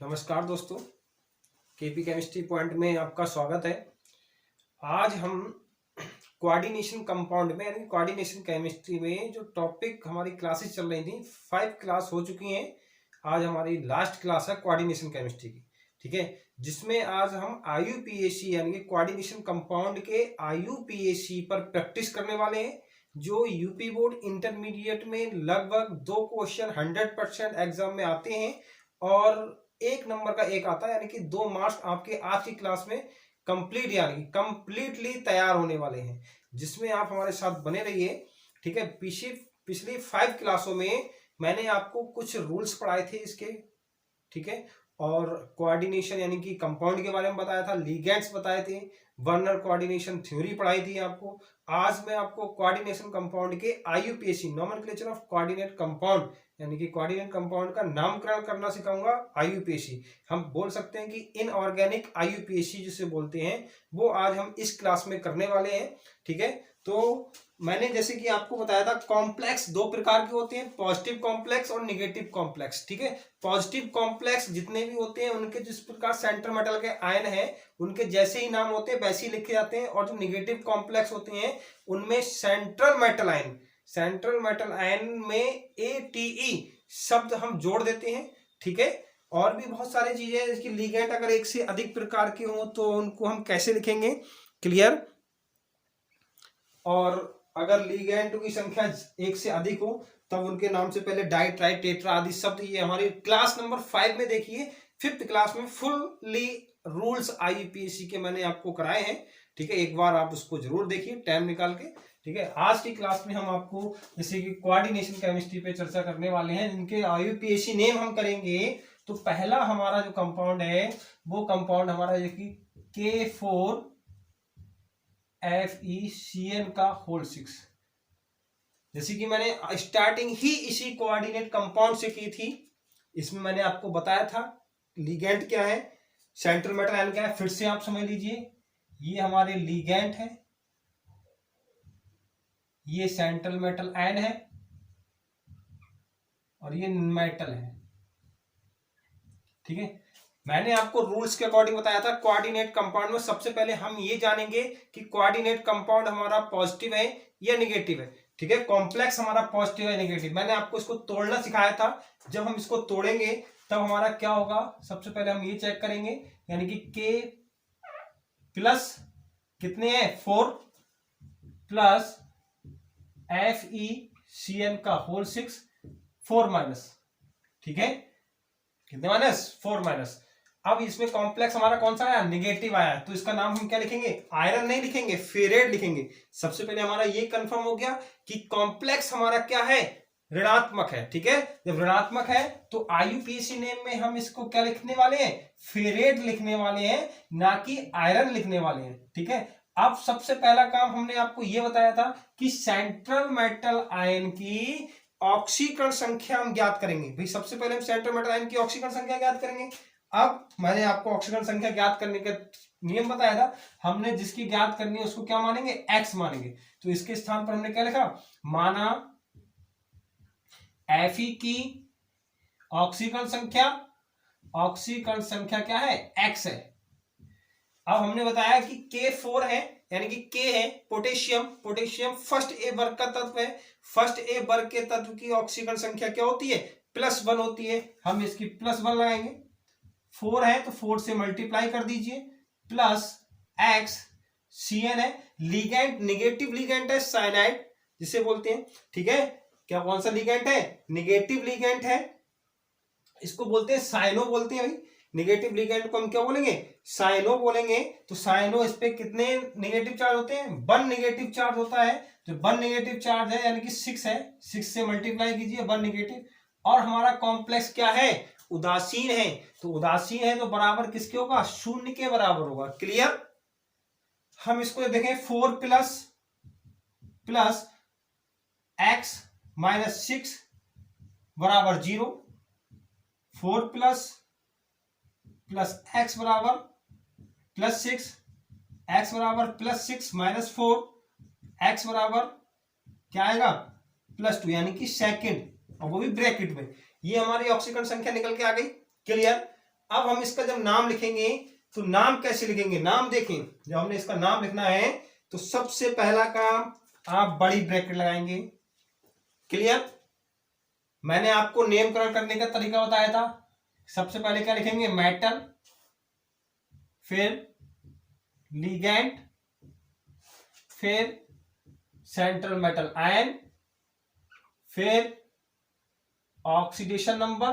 नमस्कार दोस्तों, KP chemistry point में आपका स्वागत है। आज हम कोऑर्डिनेशन कंपाउंड में यानी कोऑर्डिनेशन केमिस्ट्री में जो टॉपिक हमारी क्लासेस चल रही थी 5 क्लास हो चुकी हैं। आज हमारी लास्ट क्लास है कोऑर्डिनेशन केमिस्ट्री की, ठीक है, जिसमें आज हम आईयूपीएसी यानी कि कोऑर्डिनेशन कंपाउंड के आईयूपीएसी पर प्रैक्टिस करने वाले हैं। जो यूपी बोर्ड इंटरमीडिएट में लगभग 2 क्वेश्चन 100% एग्जाम में आते हैं और 1 नंबर का एक आता है, यानी कि 2 मार्क्स आपके आज की क्लास में कंप्लीट यानी कंप्लीटली तैयार होने वाले हैं, जिसमें आप हमारे साथ बने रहिए, ठीक है। पिछली 5 क्लासों में मैंने आपको कुछ रूल्स पढ़ाए थे इसके, ठीक है, और कोऑर्डिनेशन यानी कि कंपाउंड के बारे में बताया था, लिगेंड्स बताए थे, वर्नर कोऑर्डिनेशन थ्योरी पढ़ाई थी आपको। आज मैं आपको कोऑर्डिनेशन कंपाउंड के IUPAC nomenclature of coordinate compound यानी कि कोऑर्डिनेट कंपाउंड का नामकरण करना सिखाऊंगा। आईयूपीएसी हम बोल सकते हैं कि इनऑर्गेनिक आईयूपीएसी जिसे बोलते हैं, वो आज हम इस क्लास में करने वाले हैं, ठीक है। तो मैंने जैसे कि आपको बताया था, कॉम्प्लेक्स 2 प्रकार के होते हैं, पॉजिटिव कॉम्प्लेक्स और निगेटिव कॉम्प्लेक्स, ठीक है। पॉजिटिव कॉम्प्लेक्स जितने भी होते हैं उनके जिस प्रकार सेंटर मेटल के आयन है उनके जैसे ही नाम होते हैं वैसे ही लिखे जाते हैं, और जो निगेटिव कॉम्प्लेक्स होते हैं उनमें सेंट्रल मेटल आयन में ATE शब्द हम जोड़ देते हैं, ठीक है। और भी बहुत सारी चीजें हैं, इसकी लिगेंड अगर एक से अधिक प्रकार के हो तो उनको हम कैसे लिखेंगे, क्लियर। और अगर लिगेंड की संख्या 1 से अधिक हो तब उनके नाम से पहले डाई ट्राई टेट्रा आदि शब्द, ये हमारी क्लास नंबर 5 में देखिए, 5th क्लास में फुल्ली रूल्स आईयूपीएसी के मैंने आपको कराए हैं, ठीक है। एक बार आप उसको जरूर देखिए टाइम निकाल के, ठीक है। आज की क्लास में हम आपको जैसे कि कोऑर्डिनेशन केमिस्ट्री पे चर्चा करने वाले हैं, जिनके आईयूपीएसी नेम हम करेंगे। तो पहला हमारा जो कंपाउंड है वो कंपाउंड हमारा K4FeCN का होल 6, जैसे कि मैंने स्टार्टिंग ही इसी कोऑर्डिनेट कंपाउंड से की थी। इसमें मैंने आपको बताया था लिगेंड क्या है, सेंट्रल मेटल आयन क्या है। फिर से आप समझ लीजिए, ये हमारे लिगेंड है, ये सेंट्रल मेटल आयन है और ये मेटल है, ठीक है। मैंने आपको रूल्स के अकॉर्डिंग बताया था कोऑर्डिनेट कंपाउंड में सबसे पहले हम ये जानेंगे कि कोऑर्डिनेट कंपाउंड हमारा पॉजिटिव है या नेगेटिव है, ठीक है। कॉम्प्लेक्स हमारा पॉजिटिव है नेगेटिव, मैंने आपको इसको तोड़ना सिखाया था। जब हम इसको तोड़ेंगे तब हमारा क्या होगा, सबसे पहले हम ये चेक करेंगे, यानी कि K प्लस कितने हैं 4 प्लस FeCN का होल 6 4 माइनस, ठीक है, कितने माइनस 4 माइनस। अब इसमें कॉम्प्लेक्स हमारा कौन सा आया, नेगेटिव आया, तो इसका नाम हम क्या लिखेंगे, आयरन नहीं लिखेंगे, फेरेट लिखेंगे। सबसे पहले हमारा ये कंफर्म हो गया कि कॉम्प्लेक्स हमारा क्या है, ऋणात्मक है, ठीक है। जब ऋणात्मक है तो आईयूपीएसी नेम में हम इसको क्या लिखने वाले हैं, फेरेट लिखने वाले हैं, ना कि आयरन लिखने वाले हैं, ठीक है। अब सबसे पहला काम हमने आपको यह बताया था कि सेंट्रल मेटल आयन की ऑक्सीकरण संख्या हम ज्ञात करेंगे। भाई सबसे पहले हम सेंट्रल मेटल आयन की ऑक्सीकरण संख्या ज्ञात करेंगे। अब मैंने आपको ऑक्सीकरण संख्या ज्ञात करने का नियम बताया था, हमने जिसकी ज्ञात करनी है उसको क्या मानेंगे, x मानेंगे। तो इसके स्थान पर हमने क्या लिखा, माना Fe की ऑक्सीकरण संख्या क्या है, x है। अब हमने बताया कि K4 है, यानी कि K है पोटेशियम फर्स्ट ए वर्ग का तत्व है। फर्स्ट ए वर्ग के तत्व की ऑक्सीकरण संख्या क्या होती है, +1 होती है। हम इसकी +1 लगाएंगे, 4 है तो 4 से मल्टीप्लाई कर दीजिए, प्लस x Cn है। लिगेंड निगेटिव लिगेंड है, साइनाइड जिसे बोलते हैं, ठीक है। क्या कौन सा लिगेंड है, निगेटिव लिगेंड है, इसको बोलते हैं साइनो बोलते हैं। भाई निगेटिव लिगेंड को हम क्या बोलेंगे, साइनो बोलेंगे। तो साइनो, इस पे कितने नेगेटिव चार्ज होते हैं, 1 नेगेटिव चार्ज होता है। तो 1 नेगेटिव चार्ज है यानी कि 6 है, 6 से मल्टीप्लाई कीजिए 1 नेगेटिव। और हमारा कॉम्प्लेक्स क्या है, उदासीन है। तो उदासीन है तो बराबर किसके होगा, 0 के बराबर होगा, क्लियर। हम इसको देखें, 4 प्लस x माइनस 6 बराबर 0, 4 प्लस x बराबर +6, x बराबर +6 माइनस 4, x बराबर क्या आएगा, +2, यानी कि सेकंड, और वो भी ब्रैकेट में। ये हमारी ऑक्सीकरण संख्या निकल के आ गई, क्लियर। अब हम इसका जब नाम लिखेंगे तो नाम कैसे लिखेंगे, नाम देखें, जब हमने इसका नाम लिखना है तो सबसे पहला काम आप बड़ी ब्रैकेट लगाएंगे। क्लियर? मैंने आपको नेमकरण करने का तरीका बताया था। सबसे पहले क्या लिखेंगे, मेटल, फिर लिगेंड, फिर सेंट्रल मेटल आयन, फिर ऑक्सीडेशन नंबर,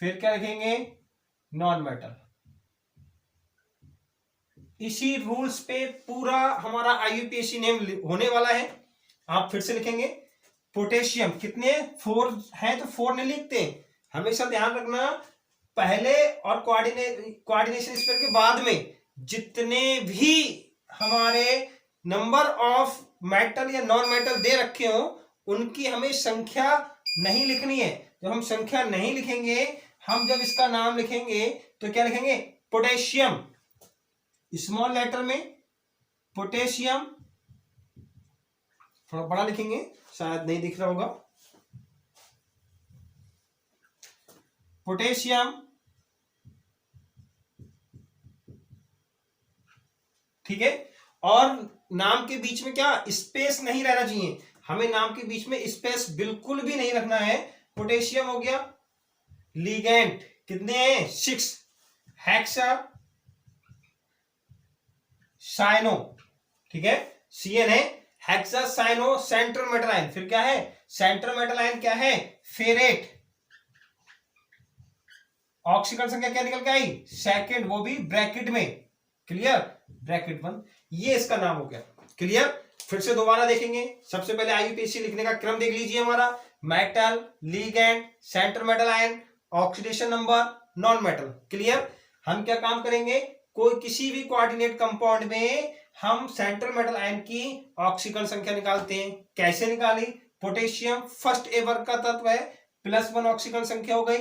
फिर क्या लिखेंगे, नॉन मेटल। इसी रूल्स पे पूरा हमारा आईयूपीएसी नेम होने वाला है। आप फिर से लिखेंगे पोटेशियम, कितने 4 हैं तो 4 नहीं लिखते, हमेशा ध्यान रखना पहले और कोऑर्डिनेशन स्पेयर के बाद में जितने भी हमारे नंबर ऑफ मेटल या नॉन मेटल दे रखे हो उनकी हमें संख्या नहीं लिखनी है। जब हम संख्या नहीं लिखेंगे, हम जब इसका नाम लिखेंगे तो क्या लिखेंगे, पोटेशियम, स्मॉल लेटर में पोटेशियम, थोड़ा बड़ा लिखेंगे, शायद नहीं दिख रहा होगा, पोटेशियम, ठीक है। और नाम के बीच में क्या स्पेस नहीं रहना चाहिए, हमें नाम के बीच में स्पेस बिल्कुल भी नहीं रखना है। पोटेशियम हो गया, लिगेंड कितने हैं 6, हेक्सा साइनो, ठीक है, सीएन है, hexa cyano central metal ion, फिर क्या है सेंट्रल मेटल आयन क्या है फेरेट, ऑक्सीकरण संख्या क्या निकल के आई सेकंड, वो भी ब्रैकेट में, क्लियर, ब्रैकेट 1, ये इसका नाम हो गया। क्लियर? फिर से दोबारा देखेंगे, सबसे पहले आईयूपीएसी लिखने का क्रम देख लीजिए हमारा, metal, ligand, central metal ion, oxidation number, non metal. Clear? हम क्या काम करेंगे, कोई किसी भी कोऑर्डिनेट कंपाउंड में हम सेंट्रल मेटल आयन की ऑक्सीकरण संख्या निकालते हैं। कैसे निकाली, पोटेशियम फर्स्ट ए वर्ग का तत्व है, +1 ऑक्सीकरण संख्या हो गई,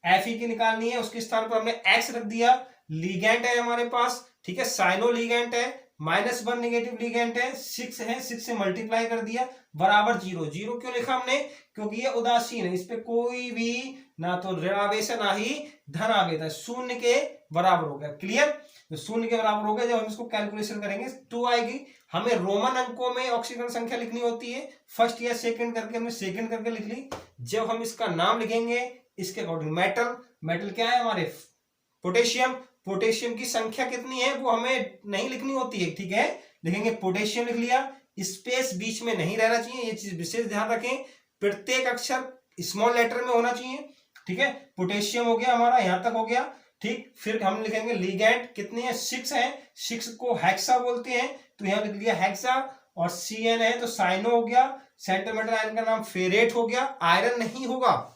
Fe की निकालनी है, उसके स्थान पर हमने X रख दिया, लिगेंड है हमारे पास, ठीक है, साइनो लिगेंड है, -1 नेगेटिव लिगेंड है, 6 है, 6 से मल्टीप्लाई कर दिया बराबर 0। 0 क्यों लिखा हमने, क्योंकि ये उदासीन है, इस पे कोई भी ना तो ऋण आवेश है ना ही धन आवेश है, शून्य के बराबर हो गया। क्लियर? तो शून्य के बराबर हो गया, जब हम इसको कैलकुलेशन करेंगे 2 आएगी। हमें रोमन अंकों में ऑक्सीकरण संख्या लिखनी होती है, फर्स्ट या सेकंड करके हमने सेकंड करके लिख ली। जब हम इसका नाम लिखेंगे इसके अकॉर्डिंग, मेटल, मेटल क्या है हमारे पोटेशियम, पोटेशियम की संख्या कितनी है वो हमें नहीं लिखनी होती है, ठीक है, लिखेंगे पोटेशियम लिख लिया, स्पेस बीच में नहीं रहना चाहिए, ये चीज विशेष ध्यान रखें, प्रत्येक अक्षर स्मॉल लेटर में होना चाहिए, ठीक है। पोटेशियम हो गया हमारा, यहां तक हो गया, ठीक। फिर हम लिखेंगे लिगेंड, कितने हैं 6 हैं, 6 को हेक्सा बोलते हैं, तो यहां लिख लिया हेक्सा, और CN है तो साइनो हो गया, सेंट्रल मेटल आयन का नाम फेरेट हो गया। आयरन नहीं होगा,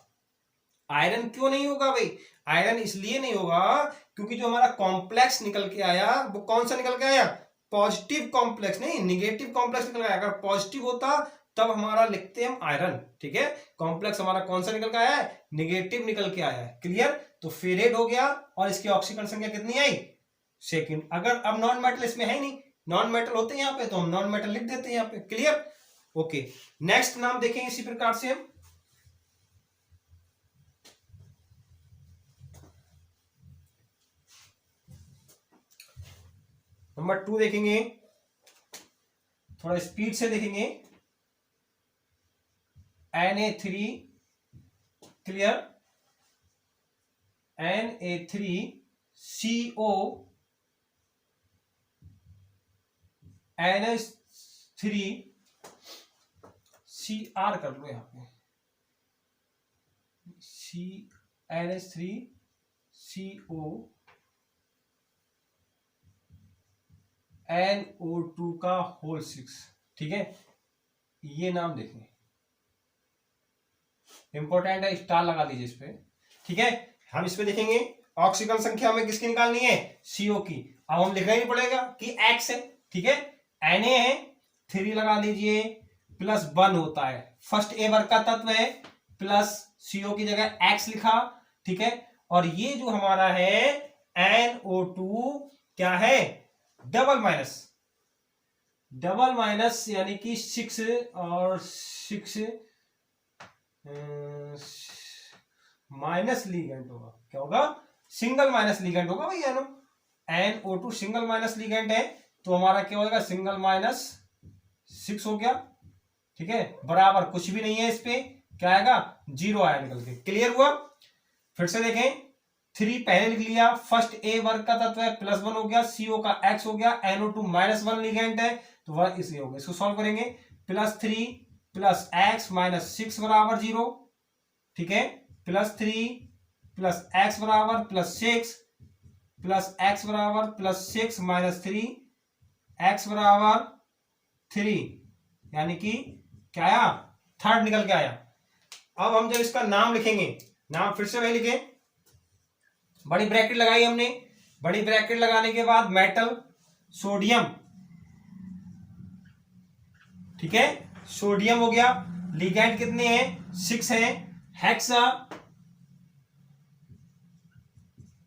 आयरन क्यों नहीं होगा भाई, आयरन इसलिए नहीं होगा क्योंकि जो हमारा कॉम्प्लेक्स निकल के आया वो कौन सा निकल के आया, पॉजिटिव कॉम्प्लेक्स, नहीं निगेटिव कॉम्प्लेक्स निकल के आया। अगर पॉजिटिव होता तब हमारा लिखते हम आयरन, ठीक है। कॉम्प्लेक्स हमारा कौन सा निकल के आया है, निगेटिव निकल के आया है। क्लियर? तो फेरेट हो गया, और इसकी ऑक्सीकरण संख्या कितनी आई, सेकंड। अगर अब नॉन मेटल इसमें है नहीं, नॉन मेटल होते हैं यहाँ पे तो हम नॉन मेटल लिख देते हैं यहाँ पे। क्लियर? ओके, नेक्स्ट नाम देखेंगे इसी प्रकार से हम, नंबर 2 देखेंगे, थोड़ा स्पीड से देखेंगे, Na3, क्लियर, Na3CO, NH3Cr कर लो यहाँ पे, NH3CO NO2 का होल 6, ठीक है। ये नाम देखें, इंपॉर्टेंट है, स्टार लगा लीजिए इस पे, ठीक है। हम इस पे देखेंगे ऑक्सीकरण संख्या हमें किसकी निकालनी है, CO की। अब हम लिखना ही पड़ेगा कि X है, ठीक है, Na है, 3 लगा लीजिए, +1 होता है, फर्स्ट ए वर्ग का तत्व है, प्लस CO की जगह X लिखा, ठीक है। और ये जो हमारा है NO2 क्या है, डबल माइनस, यानी कि 6 और 6 माइनस लिगेंड होगा। क्या होगा? सिंगल माइनस लिगेंड होगा भाई एनो। NO2 सिंगल माइनस लिगेंड है तो हमारा क्या होगा? सिंगल माइनस 6 हो गया। ठीक है, बराबर कुछ भी नहीं है इस पे, क्या आएगा? 0 आया निकल के। क्लियर हुआ? फिर से देखें, 3 पहले लिख लिया, फर्स्ट ए वर्ग का तत्व है +1 हो गया, CO का X हो गया, NO2 -1 लिगेंड है तो वह इसलिए हो गया। इसको सॉल्व करेंगे, +3 + X - 6 बराबर 0। ठीक है, +3 + X बराबर +6 + X बराबर +6 - 3 X बराबर 3, यानी कि क्या आया? 3rd निकल के आया। अब हम जब इसका नाम लिखेंगे, नाम फिर से वही लिखें, बड़ी ब्रैकेट लगाई हमने, बड़ी ब्रैकेट लगाने के बाद मेटल सोडियम, ठीक है, सोडियम हो गया। लिगेंड कितने हैं? 6 हैं। हेक्सा,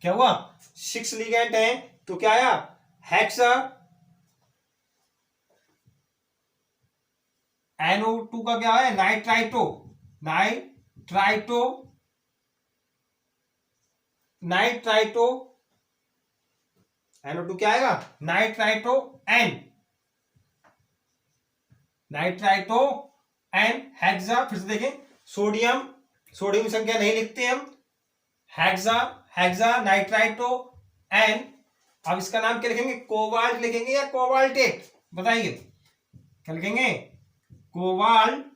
क्या हुआ? 6 लिगेंड हैं तो क्या आया? हेक्सा। NO2 का क्या है? Nitrito, nitrito, nitrito. NO2 क्या आएगा? Nitrito N, nitrito N। Hexa, फिर से देखें, सोडियम, सोडियम की संख्या नहीं लिखते हम, हेक्सा, हेक्सा नाइट्राइटो N। अब इसका नाम क्या लिखेंगे? कोबाल्ट लिखेंगे या कोबाल्टेट? बताइए क्या लिखेंगे? कोबाल्टेट।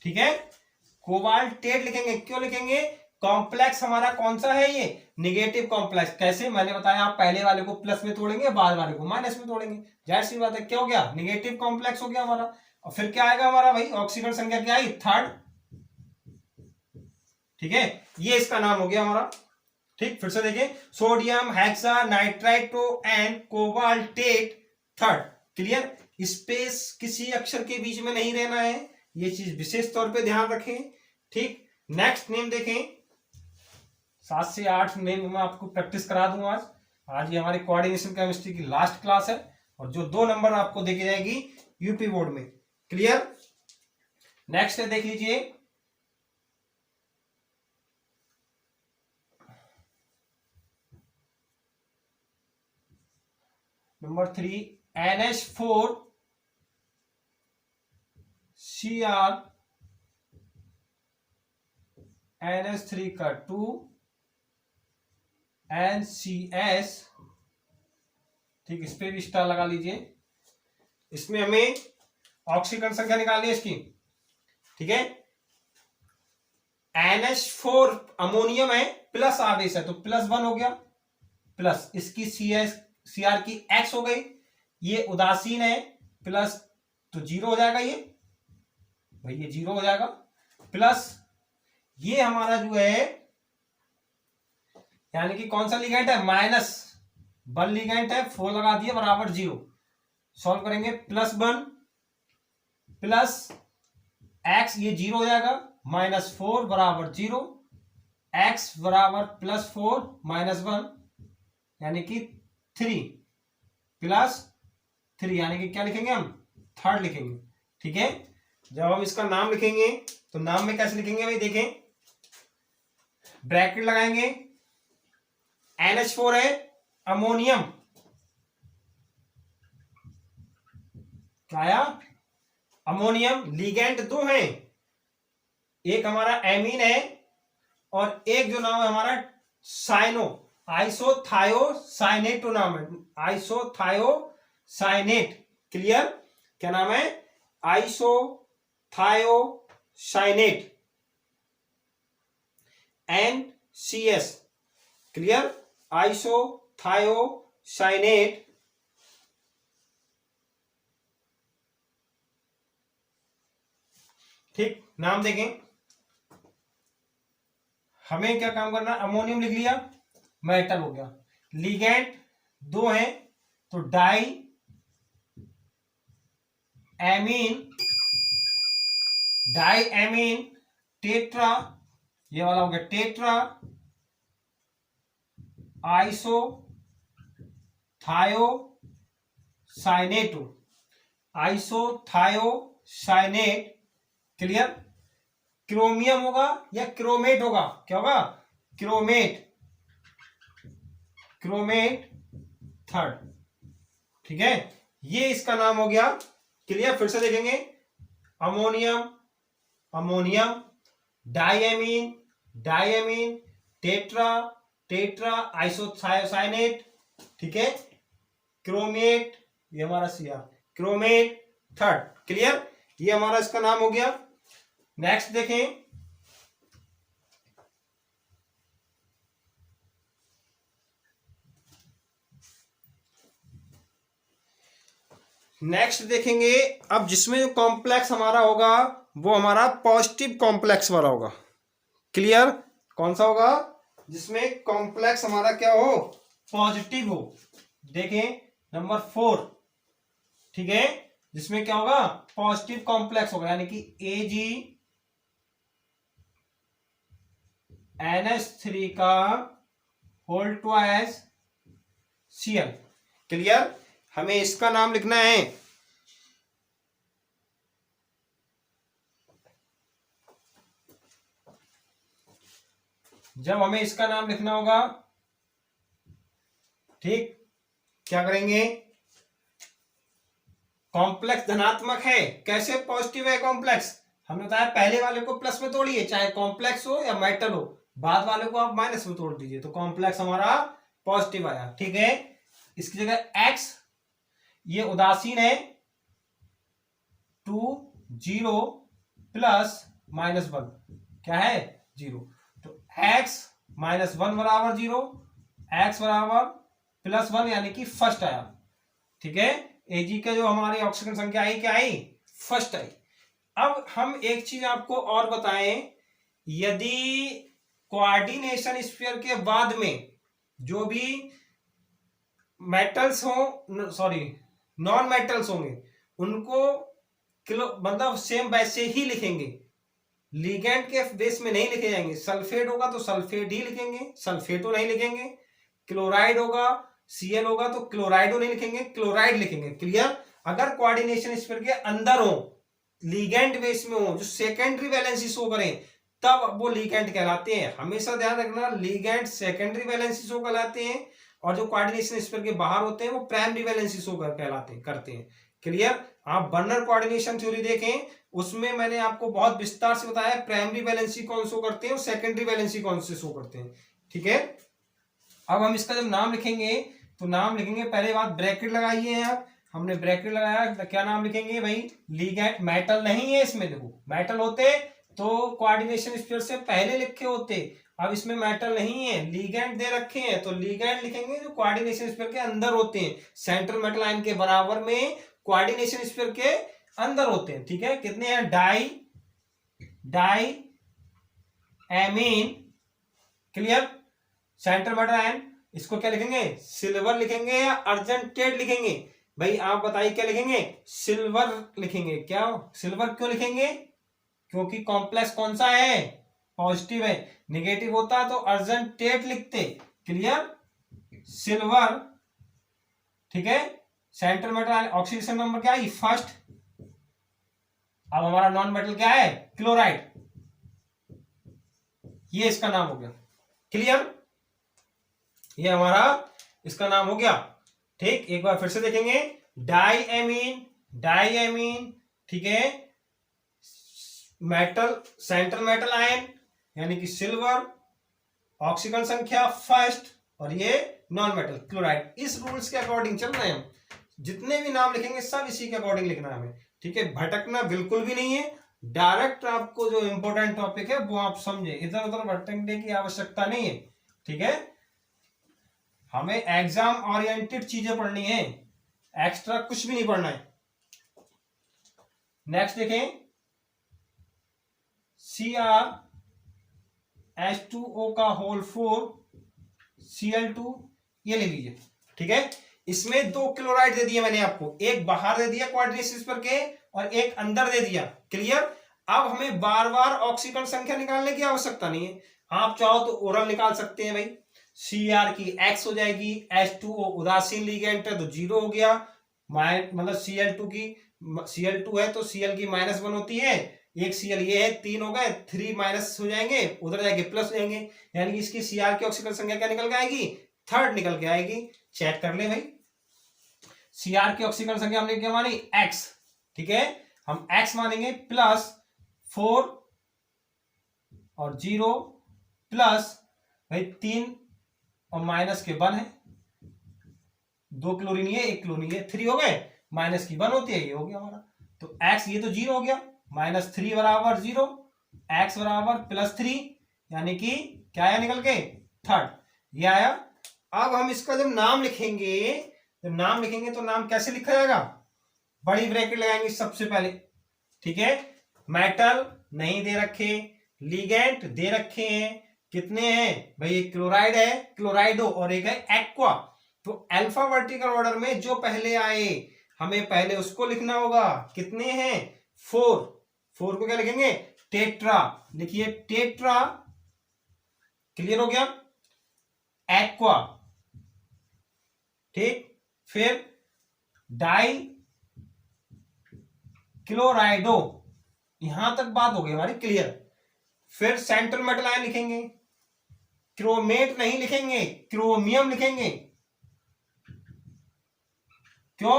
ठीक है, कोबाल्टेट लिखेंगे। क्यों लिखेंगे? कॉम्प्लेक्स हमारा कौन सा है? ये निगेटिव कॉम्प्लेक्स। कैसे? मैंने बताया, आप पहले वाले को प्लस में तोड़ेंगे, बाद वाले को माइनस में तोड़ेंगे। जाहिर सी बात है, क्या हो गया? निगेटिव कॉम्प्लेक्स हो गया हमारा। और फिर क्या आएगा हमारा भाई? ऑक्सीजन संख्या क्या आई? 3rd। ठीक है, ये इसका नाम हो गया हमारा। ठीक, फिर से देखिए, sodium, hexa nitrito and cobaltate 3rd। Clear? Space किसी अक्षर के बीच में नहीं रहना है, ये चीज विशेष तौर पे ध्यान रखें। ठीक, नेक्स्ट नेम देखें, 7 से 8 नेम मैं आपको प्रैक्टिस करा दूंगा आज ये हमारी कोऑर्डिनेशन केमिस्ट्री की लास्ट क्लास है, और जो 2 नंबर आपको देखी जाएगी यूपी बोर्ड में। क्लियर? नेक्स्ट है, देख लीजिए, नंबर 3, NH4 Cr NH3 का 2 NCS। ठीक, इस पे भी स्टार लगा लीजिए। इसमें हमें ऑक्सीजन संख्या निकालनी है इसकी। ठीक है, NH4 अमोनियम है, प्लस आवेश है तो +1 हो गया, प्लस इसकी Cr की X हो गई, ये उदासीन है, प्लस तो 0 हो जाएगा, ये भाई ये 0 हो जाएगा, प्लस ये हमारा जो है, यानी कि कौन सा लिगेंड है? -1 लिगेंड है, 4 लगा दिया बराबर 0। सॉल्व करेंगे, +1 प्लस X, ये 0 हो जाएगा, -4 बराबर 0, X बराबर +4 -1 यानी कि 3 +3, यानी कि क्या लिखेंगे हम? 3rd लिखेंगे। ठीक है, जब हम इसका नाम लिखेंगे तो नाम में कैसे लिखेंगे भाई? देखें, ब्रैकेट लगाएंगे, NH4 है, अमोनियम, क्या आया? अमोनियम। लिगेंड 2 हैं, एक हमारा एमीन है और एक जो नाम है हमारा साइनो, आइसोथायोसाइनेट नाम है, आइसोथायोसाइनेट। क्लियर? क्या नाम है? Isothiocyanate NCS। क्लियर? आइसोथायोसाइनेट। ठीक, नाम देखें, हमें क्या काम करना? अमोनियम लिख लिया, मेटल हो गया। लिगेंड 2 है तो डाई एमीन टेट्रा, ये वाला हो गया टेट्रा आइसोथायोसाइनेट। क्लियर? क्रोमियम होगा या क्रोमेट होगा, क्या होगा, क्रोमेट, क्रोमेट थर्ड, ठीक है, ये इसका नाम हो गया। क्लियर, फिर से देखेंगे, ammonium, ammonium, diamine, diamine, tetra, tetra isocyanate, ठीक है, क्रोमेट, ये हमारा सीआर, क्रोमेट थर्ड। क्लियर, ये हमारा इसका नाम हो गया। नेक्स्ट देखें, नेक्स्ट देखेंगे अब जिसमें जो कॉम्प्लेक्स हमारा होगा वो हमारा पॉजिटिव कॉम्प्लेक्स वाला होगा। क्लियर, कौन सा होगा, जिसमें कॉम्प्लेक्स हमारा क्या हो, पॉजिटिव हो। देखें नंबर 4, ठीक है, जिसमें क्या होगा, पॉजिटिव कॉम्प्लेक्स होगा, यानी कि AgNH3 का होल ट्वाइस Cl। क्लियर, हमें इसका नाम लिखना है, जब हमें इसका नाम लिखना होगा, ठीक, क्या करेंगे, कॉम्प्लेक्स धनात्मक है, कैसे पॉजिटिव है कॉम्प्लेक्स, हमने बताया पहले वाले को प्लस में तोड़िए, चाहे कॉम्प्लेक्स हो या मेटल हो, बाद वाले को आप माइनस में तोड़ दीजिए, तो कॉम्प्लेक्स हमारा पॉजिटिव आया, ठीक है। इसकी जगह एक्स, ये उदासीन है, 2 0 प्लस -1 क्या है, 0, तो x -1 बराबर 0, x बराबर +1 यानी कि फर्स्ट आया, ठीक है। Ag का जो हमारी ऑक्सीजन संख्या आई, क्या आई, फर्स्ट आई। अब हम एक चीज आपको और बताएं, यदि कोऑर्डिनेशन स्फीयर के बाद में जो भी मेटल्स हो, सॉरी नॉन मेटल्स होंगे, उनको किलो मतलब सेम वैसे ही लिखेंगे, लिगेंड के बेस में नहीं लिखे जाएंगे। सल्फेट होगा तो सल्फेट ही लिखेंगे, सल्फेटो नहीं लिखेंगे। क्लोराइड होगा, Cl होगा तो क्लोराइडो नहीं लिखेंगे, क्लोराइड लिखेंगे। क्लियर, अगर कोऑर्डिनेशन स्फीयर के अंदर हो, लिगेंड बेस में हो, जो सेकेंडरी वैलेंसी शो करें, तब वो लिगेंड कहलाते हैं। हमेशा ध्यान रखना, लिगेंड सेकेंडरी वैलेंसी शो कहलाते हैं, और जो कोऑर्डिनेशन स्फीयर के बाहर होते हैं वो प्राइमरी वैलेंसी शो कहलाते करते हैं। क्लियर, आप बर्नर कोऑर्डिनेशन थ्योरी देखें, उसमें मैंने आपको बहुत विस्तार से बताया प्राइमरी वैलेंसी कौन शो करते हैं और सेकेंडरी वैलेंसी कौन से शो करते हैं, ठीक है। अब हम इसका जब नाम लिखेंगे तो नाम लिखेंगे, पहले बात ब्रैकेट लगाइए आप, हमने ब्रैकेट लगाया, तो क्या नाम लिखेंगे भाई, लिगेंड, मेटल नहीं है इसमें, देखो मेटल होते तो कोऑर्डिनेशन स्फीयर से पहले लिखे होते, अब इसमें मेटल नहीं है, लिगेंड दे रखे हैं, तो लिगेंड लिखेंगे जो कोऑर्डिनेशन स्फीयर के अंदर होते हैं, सेंट्रल मेटल आयन के बराबर में कोऑर्डिनेशन स्फीयर के अंदर होते हैं, ठीक है। कितने हैं, di amine, clear, central metal ion, इसको क्या लिखेंगे, सिल्वर लिखेंगे या अर्जेंटेट लिखेंगे, भाई आप बताइए क्या लिखेंगे, सिल्वर लिखेंगे। क्या सिल्वर क्यों लिखेंगे, क्योंकि कॉम्प्लेक्स कौन सा है, पॉजिटिव है, नेगेटिव होता तो अर्जेंटेट लिखते। क्लियर, सिल्वर, ठीक है। सेंट्रल मेटल ऑक्सीडेशन नंबर क्या है, फर्स्ट। अब हमारा नॉन मेटल क्या है, क्लोराइड, ये इसका नाम हो गया। क्लियर, ये हमारा इसका नाम हो गया, ठीक। एक बार फिर से देखेंगे, डाइएमीन, डाइएमीन, ठीक है, मेटल, सेंट्रल मेटल आयन यानी कि सिल्वर, ऑक्सीजन संख्या फर्स्ट, और ये नॉन मेटल क्लोराइड। इस रूल्स के अकॉर्डिंग चल रहे हैं हम, जितने भी नाम लिखेंगे सब इसी के अकॉर्डिंग लिखना है हमें, ठीक है। भटकना बिल्कुल भी नहीं है, डायरेक्ट आपको जो इंपॉर्टेंट टॉपिक है वो आप समझे, इधर उधर भटकने की आवश्यकता नहीं है, ठीक है। हमें एग्जाम ओरिएंटेड चीजें पढ़नी है, एक्स्ट्रा कुछ भी नहीं पढ़ना है। नेक्स्ट देखें, CrH2O का होल 4 Cl2, ये ले लीजिए, ठीक है। इसमें 2 क्लोराइड दे दिए मैंने आपको, एक बाहर दे दिया कोऑर्डिनेशन स्फीयर के और एक अंदर दे दिया। क्लियर, अब हमें बार बार ऑक्सीजन संख्या निकालने की आवश्यकता नहीं है, आप चाहो तो ओरल निकाल सकते हैं भाई। Cr की X हो जाएगी, H2O उदासीन लिगेंड है तो 0 हो गया, मतलब Cl2 की, Cl2 है तो Cl की -1 होती है, एक Cl ये है, 3 हो गए, 3 माइनस हो जाएंगे, उधर जाएंगे प्लस हो जाएंगे, यानी कि इसकी Cr की ऑक्सीकरण संख्या क्या निकल के आएगी, 3rd निकल के आएगी। चेक कर ले भाई, Cr की ऑक्सीकरण संख्या हमने क्या मानी, x, ठीक है, हम x मानेंगे प्लस 4 और 0 प्लस भाई 3 और माइनस के 1 है, 2 क्लोरीन ये 1 क्लोरीन ये, 3 हो गए, माइनस की 1 होती है, ये हो गया हमारा। तो x ये तो 0 हो गया, -3 बराबर 0, x बराबर +3, यानी कि क्या आया निकल के, 3rd, ये आया। अब हम इसका जब नाम लिखेंगे, तो नाम कैसे लिखा जाएगा, बड़ी ब्रैकेट लगाएंगे सबसे पहले, ठीक है। मेटल नहीं दे रखे, लिगेंड दे रखे हैं, कितने हैं भाई, एक क्लोराइड है, क्लोराइडो, और एक है एक्वा। तो अल्फाबेटिकल ऑर्डर में जो पहले आए हमें पहले उसको लिखना होगा, कितने हैं, 4 को क्या लिखेंगे, टेट्रा, लिखिए टेट्रा, क्लियर हो गया, एक्वा, ठीक, फिर डाई क्लोराइडो, यहां तक बात हो गई हमारी क्लियर। फिर सेंट्रल मेटल आयन लिखेंगे, क्रोमेट नहीं लिखेंगे, क्रोमियम लिखेंगे, क्यों,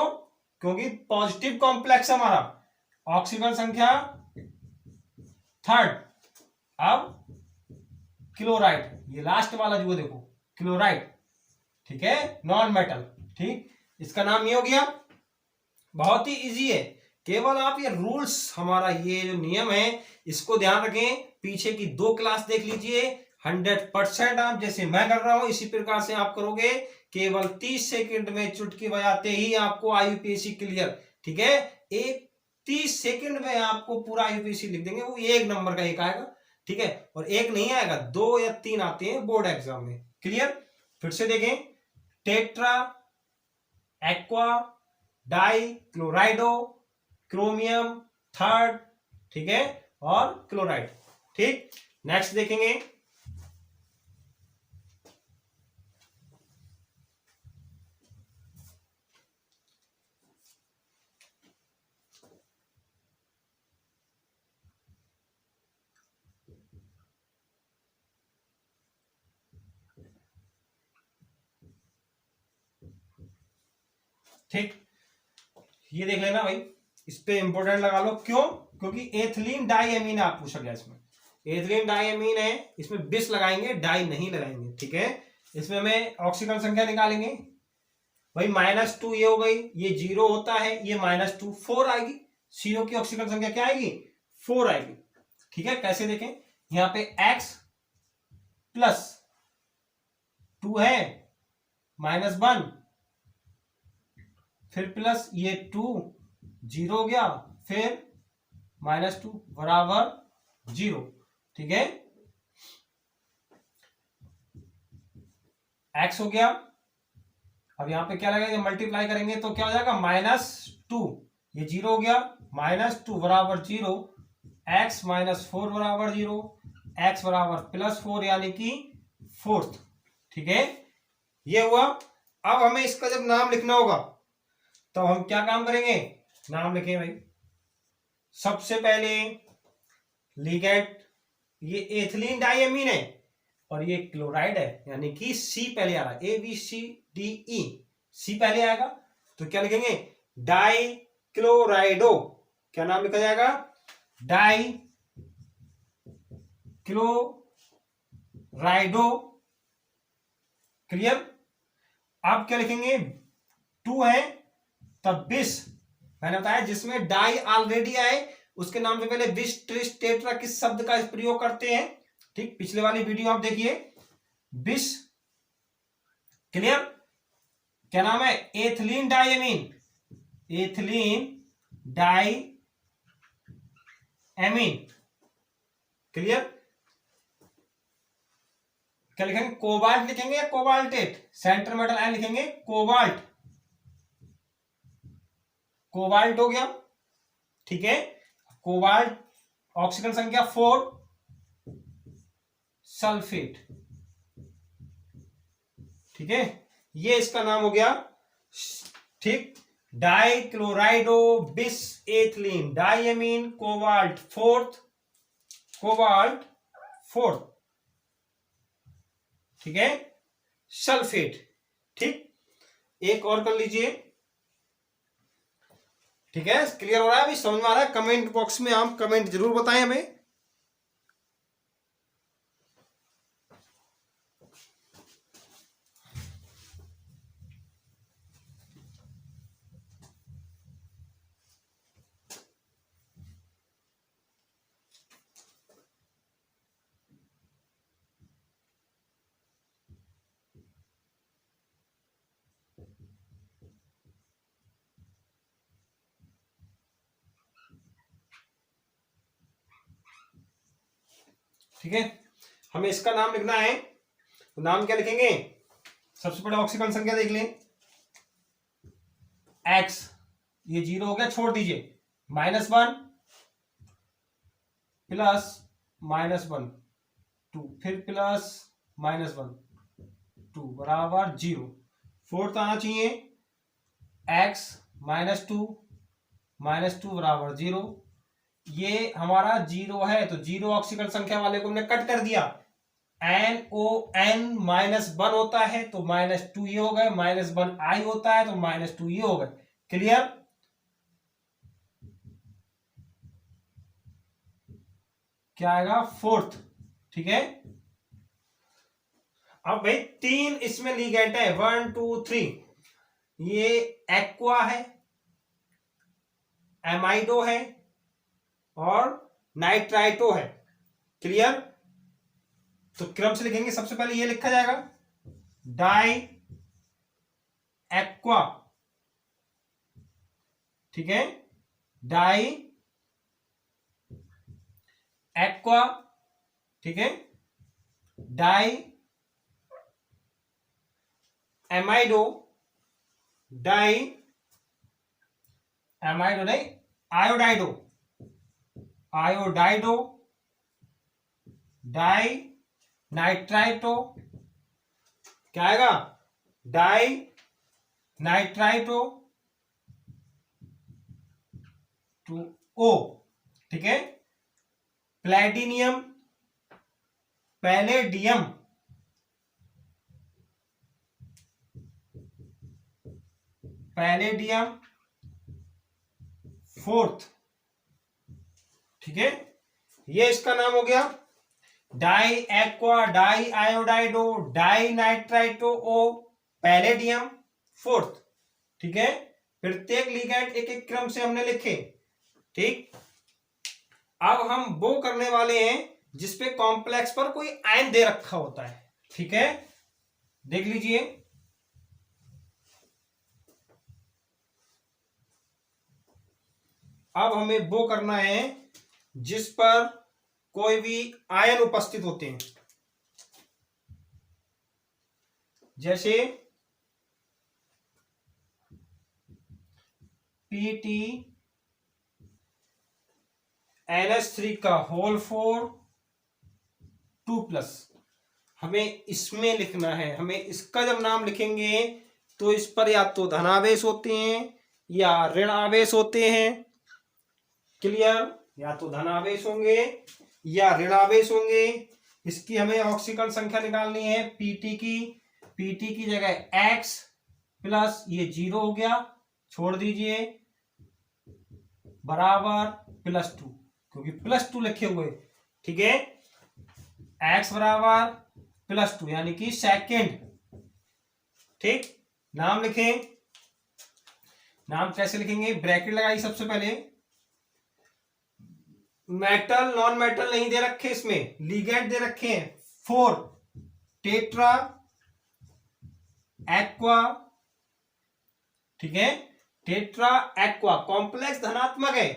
क्योंकि पॉजिटिव कॉम्प्लेक्स हमारा, ऑक्सीजन संख्या 3rd। अब क्लोराइड, ये लास्ट वाला जो देखो क्लोराइड, ठीक है, नॉन मेटल, ठीक, इसका नाम ये हो गया। बहुत ही इजी है, केवल आप ये रूल्स, हमारा ये जो नियम है इसको ध्यान रखें, पीछे की 2 क्लास देख लीजिए, 100% आप जैसे मैं कर रहा हूं इसी प्रकार से आप करोगे, केवल 30 सेकंड में चुटकी बजाते ही आपको आईयूपीएससी क्लियर, ठीक है, एक 30 सेकंड में आपको पूरा आईयूपीएससी लिख देंगे, वो 1 नंबर का एक आएगा, ठीक है, और एक नहीं आएगा, 2 या 3 आते हैं बोर्ड एग्जाम में, क्लियर। फिर से देखें, tetra, aqua, die क्लोराइडो, chromium 3rd, ठीक है, और क्लोराइड, ठीक। नेक्स्ट देखेंगे, ठीक, ये देख लेना भाई, इस पे इंपोर्टेंट लगा लो, क्यों, क्योंकि एथिलीन डाइएमीन आप पूछा गया, इसमें एथिलीन डाइएमीन है, इसमें बिस लगाएंगे, डाई नहीं लगाएंगे, ठीक है। इसमें हमें ऑक्सीजन संख्या निकालेंगे भाई, -2 ये हो गई, ये 0 होता है, ये -2, 4 आएगी, CO की ऑक्सीजन संख्या क्या आएगी, 4 आएगी, ठीक है। कैसे देखें, यहां पे x +2 है, -1, फिर प्लस ये 2, 0 हो गया, फिर -2 बराबर 0, ठीक है, x हो गया। अब यहां पे क्या लगेगा, मल्टीप्लाई करेंगे तो क्या हो जाएगा, -2, ये 0 हो गया, -2 बराबर 0, x -4 बराबर 0, x बराबर +4, यानी कि 4th, ठीक है, ये हुआ। अब हमें इसका जब नाम लिखना होगा तो हम क्या काम करेंगे, नाम लिखें भाई, सबसे पहले लिगेंड, ये एथिलीन डाइएमीन है और ये क्लोराइड है, यानी कि C पहले आ रहा है, ABCDE, C पहले आएगा, तो क्या लिखेंगे, डाई क्लोराइडो, क्या नाम लिखा जाएगा, डाई क्लोराइडो, क्लियर। आप क्या लिखेंगे, 2 है तब बिस, मैंने बताया जिसमें डाई ऑलरेडी आए उसके नाम से पहले बिस, ट्रिस, टेट्रा किस शब्द का प्रयोग करते हैं, ठीक, पिछले वाली वीडियो आप देखिए, बिस, क्लियर। क्या नाम है, ethylene diamine, ethylene diamine, clear. क्या लिखेंगे, कोबाल्ट लिखेंगे या कोबाल्टेट, सेंटर मेटल आयन लिखेंगे कोबाल्ट, कोबाल्ट हो गया, ठीक है, कोबाल्ट ऑक्सीजन संख्या 4, सल्फेट, ठीक है, ये इसका नाम हो गया, ठीक। डाइक्लोराइडो बिस एथिलीन, डाइएमीन कोबाल्ट फोर्थ, ठीक है, सल्फेट। ठीक, एक और कर लीजिए। ठीक है, क्लियर हो रहा है, अभी समझ में आ रहा है? कमेंट बॉक्स में आप कमेंट जरूर बताएं हमें। ठीक है, हमें इसका नाम लिखना है, तो नाम क्या लिखेंगे? सबसे पहले ऑक्सीकरण संख्या देख लें, X, ये 0 हो गया, छोड़ दीजिए, -1 प्लस -1 2, फिर प्लस -1 2 बराबर 0। फोर्थ आना चाहिए X -2 बराबर 0। ये हमारा 0 है, तो 0 ऑक्सीकरण संख्या वाले को हमने कट कर दिया। NON -1 होता है तो -2 ये हो गए, -1 I होता है तो -2 ये हो गए। क्लियर? क्या आएगा? फोर्थ। ठीक है, अब भाई 3 इसमें लिगेंड है, 1 2 3। ये एक्वा है, एमाइडो है और नाइट्राइटो है। क्लियर? तो क्रम से लिखेंगे, सबसे पहले ये लिखा जाएगा डाई एक्वा, ठीक है, डाई एक्वा, ठीक है, डाई एमाइडो, डाई एमाइडो नहीं, आयोडाइडो, आयोडाइडो, डाई नाइट्राइटो, क्या आएगा? डाई नाइट्राइटो टू ओ, ठीक है, प्लैटिनियम, पैलेडियम, पैलेडियम फोर्थ। ठीक है, ये इसका नाम हो गया di aqua, di iodido, di nitrito O, palladium fourth. ठीक है, प्रत्येक लिगेंड एक एक क्रम से हमने लिखे। ठीक, अब हम वो करने वाले हैं जिसपे कॉम्प्लेक्स पर कोई आयन दे रखा होता है। ठीक है, देख लीजिए, अब हमें वो करना है जिस पर कोई भी आयन उपस्थित होते हैं, जैसे PTNS3 का होल 4 2+, हमें इसमें लिखना है। हमें इसका जब नाम लिखेंगे तो इस पर या तो धनावेश होते हैं या ऋण आवेश होते हैं। क्लियर? या तो धनावेश होंगे या ऋणावेश होंगे। इसकी हमें ऑक्सीकरण संख्या निकालनी है, पीटी की जगह X प्लस ये 0 हो गया, छोड़ दीजिए, बराबर +2, क्योंकि +2 लिखे हुए। ठीक है, X बराबर +2 यानी कि सेकेंड। ठीक, नाम लिखें, नाम कैसे लिखेंगे? ब्रैकेट लगाई सबसे पहले, मेटल नॉन मेटल नहीं दे रखे, इसमें लिगेंड दे रखे हैं। 4 टेट्रा एक्वा, ठीक है, टेट्रा एक्वा कॉम्प्लेक्स धनात्मक है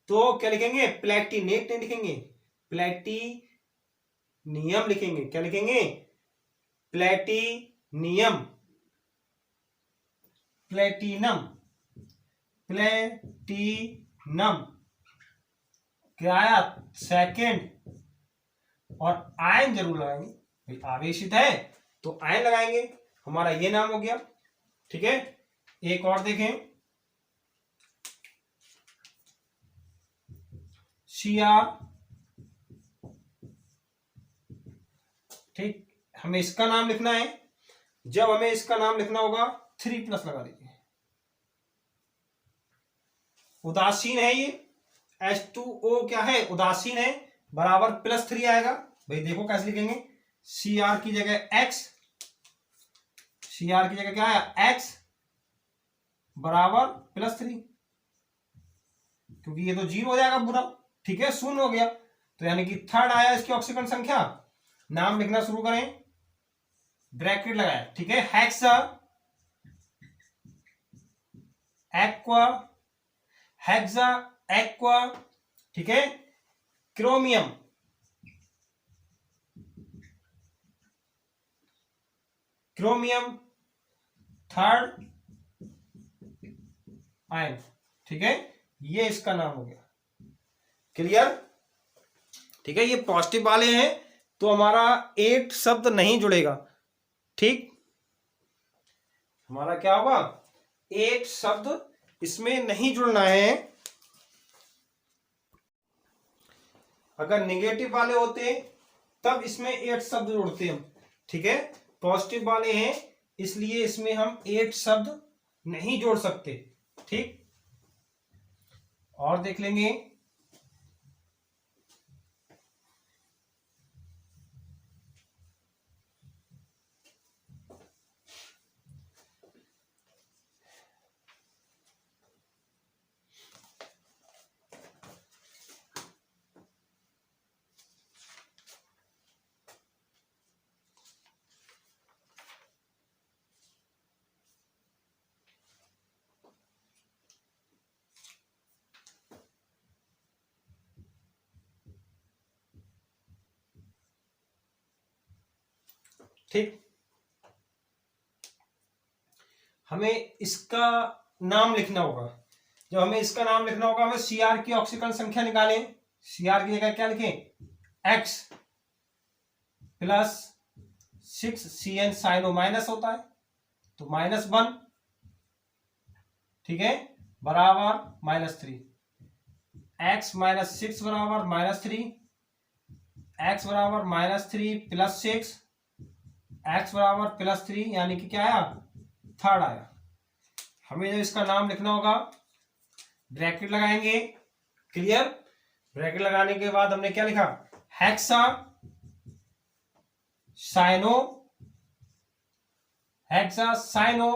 तो क्या लिखेंगे? प्लेटिनेट नहीं लिखेंगे, प्लेटिनियम लिखेंगे। क्या लिखेंगे? Platinum, platinum, platinum. क्या आया? सेकेंड। और आयन जरूर लगाएंगे भाई, आवेशित है तो आयन लगाएंगे। हमारा ये नाम हो गया। ठीक है, एक और देखें, Cr, ठीक। हमें इसका नाम लिखना है। जब हमें इसका नाम लिखना होगा 3+ लगा दीजिए। उदासीन है ये, H2O क्या है, उदासीन है, बराबर +3 आएगा। भाई देखो कैसे लिखेंगे, Cr की जगह x, Cr की जगह क्या है x बराबर +3, क्योंकि ये तो 0 हो जाएगा पूरा, ठीक है, 0 हो गया। तो यानी कि थर्ड आया इसकी ऑक्सीकरण संख्या। नाम लिखना शुरू करें, ब्रैकेट लगाया, ठीक है, हेक्सा, एक्वा, हेक्सा, एक्वा, ठीक है, क्रोमियम, क्रोमियम थर्ड आयन, ठीक है, ये इसका नाम हो गया। क्लियर, ठीक है। ये पॉजिटिव वाले हैं तो हमारा 8 शब्द नहीं जुड़ेगा, ठीक। हमारा क्या होगा, 8 शब्द इसमें नहीं जुड़ना है। अगर नेगेटिव वाले होते तब इसमें 8 शब्द जोड़ते हम, ठीक है। पॉजिटिव वाले हैं इसलिए इसमें हम 8 शब्द नहीं जोड़ सकते, ठीक। और देख लेंगे, ठीक। हमें इसका नाम लिखना होगा। जब हमें इसका नाम लिखना होगा, हमें Cr की ऑक्सीकरण संख्या निकालें। Cr की जगह क्या लिखें, x +6 Cn साइनो माइनस होता है तो -1, ठीक है, बराबर -3, x -6 बराबर -3, x बराबर -3 +6, x बराबर +3, यानी कि क्या आया, थर्ड आया। हमें जब इसका नाम लिखना होगा, ब्रैकेट लगाएंगे, क्लियर। ब्रैकेट लगाने के बाद हमने क्या लिखा, हेक्सा साइनो, हेक्सा साइनो,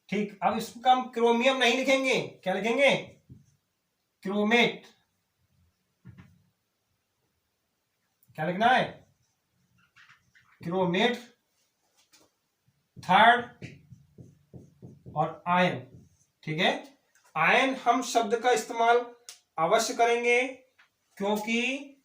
ठीक। अब इसका हम क्रोमियम नहीं लिखेंगे, क्या लिखेंगे, क्रोमेट। क्या लिखना है, क्रोमेट थर्ड और आयन, ठीक है। आयन हम शब्द का इस्तेमाल अवश्य करेंगे क्योंकि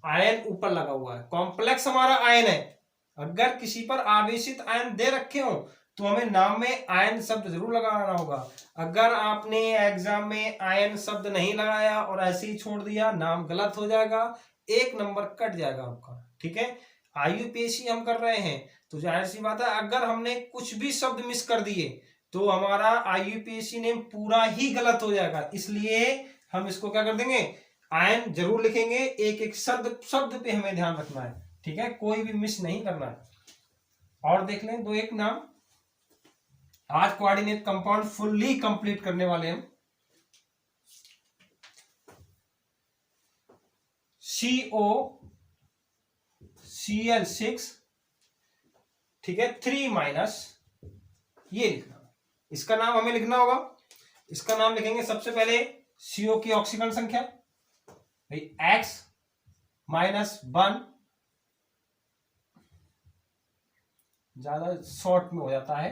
आयन ऊपर लगा हुआ है, कॉम्प्लेक्स हमारा आयन है। अगर किसी पर आवेशित आयन दे रखे हो तो हमें नाम में आयन शब्द जरूर लगाना होगा। अगर आपने एग्जाम में आयन शब्द नहीं लगाया और ऐसे ही छोड़ दिया, नाम गलत हो जाएगा, 1 नंबर कट जाएगा आपका, ठीक है। IUPAC हम कर रहे हैं तो जाहिर सी बात है, अगर हमने कुछ भी शब्द मिस कर दिए तो हमारा IUPAC नेम पूरा ही गलत हो जाएगा। इसलिए हम इसको क्या कर देंगे, आयन जरूर लिखेंगे, एक एक शब्द पे हमें ध्यान रखना है, ठीक है, कोई भी मिस नहीं करना है। और देख लें 2-1 नाम, आज कोऑर्डिनेट कंपाउंड फुल्ली कंप्लीट करने वाले हम। COCl6, ठीक है, 3- ये लिखना, इसका नाम हमें लिखना होगा। इसका नाम लिखेंगे सबसे पहले CO की ऑक्सीकरण संख्या, भाई x -1, ज्यादा शॉर्ट में हो जाता है,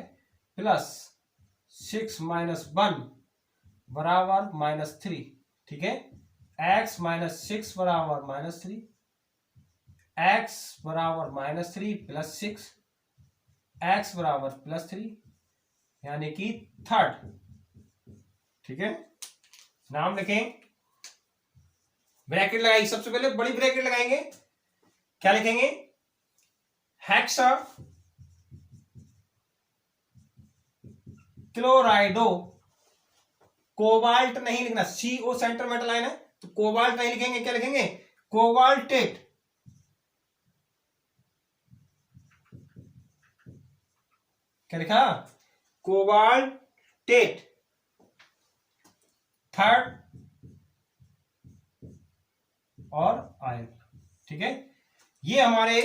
+6 -1 बराबर -3, ठीक है। x -6 बराबर -3, x बराबर -3 +6, x बराबर +3, यानी कि थर्ड, ठीक है। नाम लिखें, ब्रैकेट लगाएंगे, सबसे पहले बड़ी ब्रैकेट लगाएंगे, क्या लिखेंगे, हेक्सा क्लोराइडो, कोबाल्ट नहीं लिखना, CO सेंटर मेटल आयन है तो कोबाल्ट नहीं लिखेंगे, क्या लिखेंगे? कोबाल्टेट। क्या लिखा? कोबाल्टेट। थर्ड और आयरन। ठीक है, ये हमारे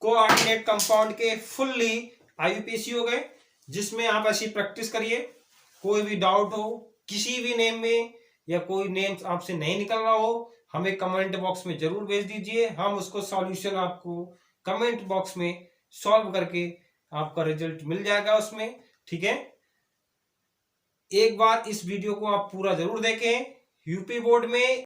कोऑर्डिनेट कंपाउंड के फुल्ली आईयूपीएसी हो गए, जिसमें आप ऐसी प्रैक्टिस करिए। कोई भी डाउट हो किसी भी नेम में या कोई नेम आपसे नहीं निकल रहा हो, हमें कमेंट बॉक्स में जरूर भेज दीजिए। हम उसको सॉल्यूशन आपको कमेंट बॉक्स में सॉल्व करके आपका रिजल्ट मिल जाएगा उसमें। ठीक है, एक बार इस वीडियो को आप पूरा जरूर देखें। यूपी बोर्ड में